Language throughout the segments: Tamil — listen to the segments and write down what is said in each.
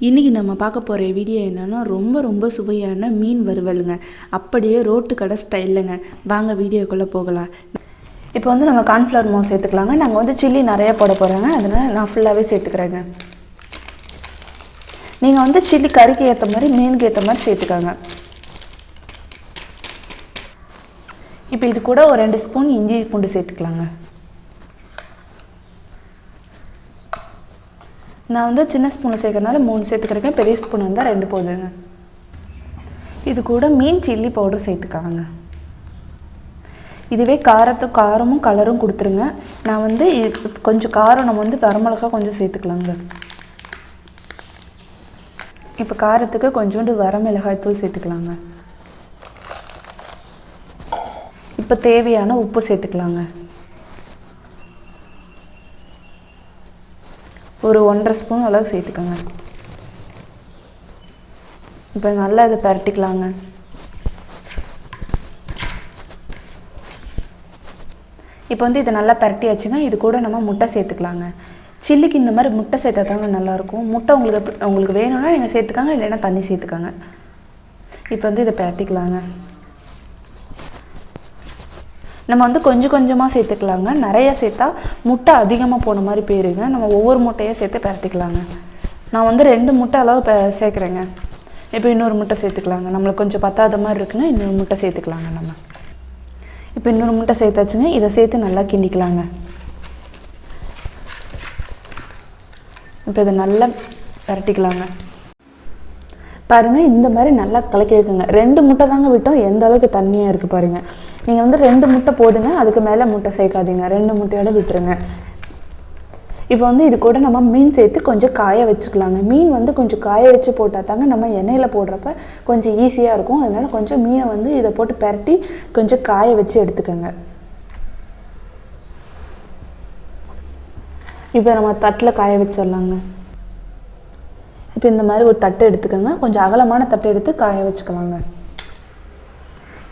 இன்றைக்கி நம்ம பார்க்க போகிற வீடியோ என்னென்னா ரொம்ப சுவையான மீன் வறுவலுங்க. அப்படியே ரோட்டு கடை ஸ்டைலுங்க. வாங்க வீடியோக்குள்ளே போகலாம். இப்போ வந்து நம்ம கார்ன்ஃப்ளவர் மாவு சேர்த்துக்கலாங்க. நாங்கள் வந்து சில்லி நிறையா போட போகிறோங்க, அதனால் நான் ஃபுல்லாகவே சேர்த்துக்கிறேங்க. நீங்கள் வந்து சில்லி கறிக்கு ஏற்ற மாதிரி மீனுக்கு ஏற்ற மாதிரி சேர்த்துக்காங்க. இப்போ இது கூட ஒரு 2 ஸ்பூன் இஞ்சி பூண்டு சேர்த்துக்கலாங்க. நான் வந்து சின்ன ஸ்பூனில் சேர்க்கறதுனால 3 சேர்த்துக்கிறேன், பெரிய ஸ்பூன் வந்தால் 2 போதுங்க. இது கூட மீன் சில்லி பவுடர் சேர்த்துக்காங்க. இதுவே காரமும் கலரும் கொடுத்துருங்க. நான் வந்து கொஞ்சம் காரம் நம்ம வந்து வரமிளகா கொஞ்சம் சேர்த்துக்கலாங்க. இப்போ காரத்துக்கு கொஞ்சோண்டு வரமிளகாய் தூள் சேர்த்துக்கலாங்க. இப்போ தேவையான உப்பு சேர்த்துக்கலாங்க. ஒரு 1.5 ஸ்பூன் அளவு சேர்த்துக்கோங்க. இப்போ நல்லா இதை பரட்டிக்கலாங்க. இப்போ வந்து இதை நல்லா பரட்டியாச்சுங்க. இது கூட நம்ம முட்டை சேர்த்துக்கலாங்க. சில்லிக்கு இந்த மாதிரி முட்டை சேர்த்தா தாங்க நல்லாயிருக்கும். முட்டை உங்களுக்கு வேணும்னா நீங்கள் சேர்த்துக்காங்க, இல்லைன்னா தண்ணி சேர்த்துக்காங்க. இப்போ வந்து இதை பரட்டிக்கலாங்க. நம்ம வந்து கொஞ்சமாக சேர்த்துக்கலாங்க. நிறையா சேர்த்தா முட்டை அதிகமாக போன மாதிரி போயிருங்க. நம்ம ஒவ்வொரு முட்டையாக சேர்த்து பரட்டிக்கலாங்க. நான் வந்து 2 முட்டை அளவு சேர்க்குறேங்க. இப்போ இன்னொரு முட்டை சேர்த்துக்கலாங்க. நம்மளுக்கு கொஞ்சம் பத்தாத மாதிரி இருக்குங்க, இன்னொரு முட்டை சேர்த்துக்கலாங்க. நம்ம இப்போ இன்னொரு முட்டை சேர்த்தாச்சுங்க. இதை சேர்த்து நல்லா கிண்டிக்கலாங்க. இப்போ இதை நல்லா பரட்டிக்கலாங்க. பாருங்கள், இந்த மாதிரி நல்லா கலக்கி வைக்குங்க. 2 முட்டை தாங்க விட்டோம், எந்த அளவுக்கு தண்ணியாக இருக்குது பாருங்கள். நீங்கள் வந்து 2 முட்டை போதுங்க, அதுக்கு மேலே முட்டை சேர்க்காதீங்க. 2 முட்டையோட விட்டுருங்க. இப்போ வந்து இது கூட நம்ம மீன் சேர்த்து கொஞ்சம் காய வச்சுக்கலாங்க. மீன் வந்து கொஞ்சம் காய வச்சு போட்டால் தாங்க நம்ம எண்ணெயில் போடுறப்ப கொஞ்சம் ஈஸியாக இருக்கும். அதனால் கொஞ்சம் மீனை வந்து இதை போட்டு பரட்டி கொஞ்சம் காய வச்சு எடுத்துக்கோங்க. இப்போ நம்ம தட்டில் காய வச்சிடலாங்க. இப்போ இந்த மாதிரி ஒரு தட்டை எடுத்துக்கோங்க. கொஞ்சம் அகலமான தட்டை எடுத்து காய வச்சுக்கலாங்க.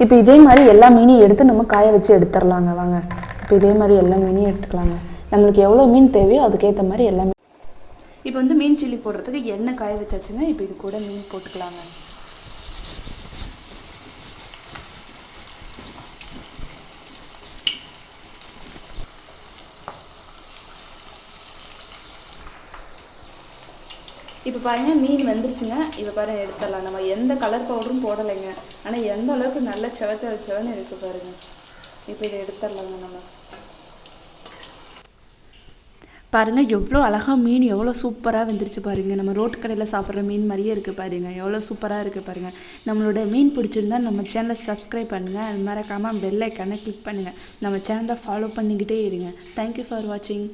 இப்போ இதே மாதிரி எல்லா மீனையும் எடுத்து நம்ம காய வச்சு எடுத்துடலாங்க. வாங்க, இப்போ இதே மாதிரி எல்லா மீனையும் எடுத்துக்கலாங்க. நம்மளுக்கு எவ்வளோ மீன் தேவையோ அதுக்கேற்ற மாதிரி எல்லாமே. இப்போ வந்து மீன் சில்லி போடுறதுக்கு எண்ணெய் காய வச்சாச்சுங்க. இப்போ இது கூட மீன் போட்டுக்கலாங்க. இப்போ பாருங்கள், மீன் வந்துருச்சுங்க. இப்போ பாருங்கள், எடுத்துடலாம். நம்ம எந்த கலர் பவுடரும் போடலைங்க, ஆனால் எந்த அளவுக்கு நல்ல செவன்னு இருக்குது பாருங்கள். இப்போ இதை எடுத்துடலாங்க. நம்ம பாருங்கள், எவ்வளோ அழகாக மீன் எவ்வளோ சூப்பராக வந்துருச்சு பாருங்கள். நம்ம ரோட்டு கடையில் சாப்பிட்ற மீன் மாதிரியே இருக்குது பாருங்கள். எவ்வளோ சூப்பராக இருக்குது பாருங்கள். நம்மளோட மீன் பிடிச்சிருந்தா நம்ம சேனலை சப்ஸ்கிரைப் பண்ணுங்கள். அது மறக்காமல் பெல் ஐக்கானை கிளிக் பண்ணுங்கள். நம்ம சேனலை ஃபாலோ பண்ணிக்கிட்டே இருங்க. தேங்க்யூ ஃபார் வாட்சிங்.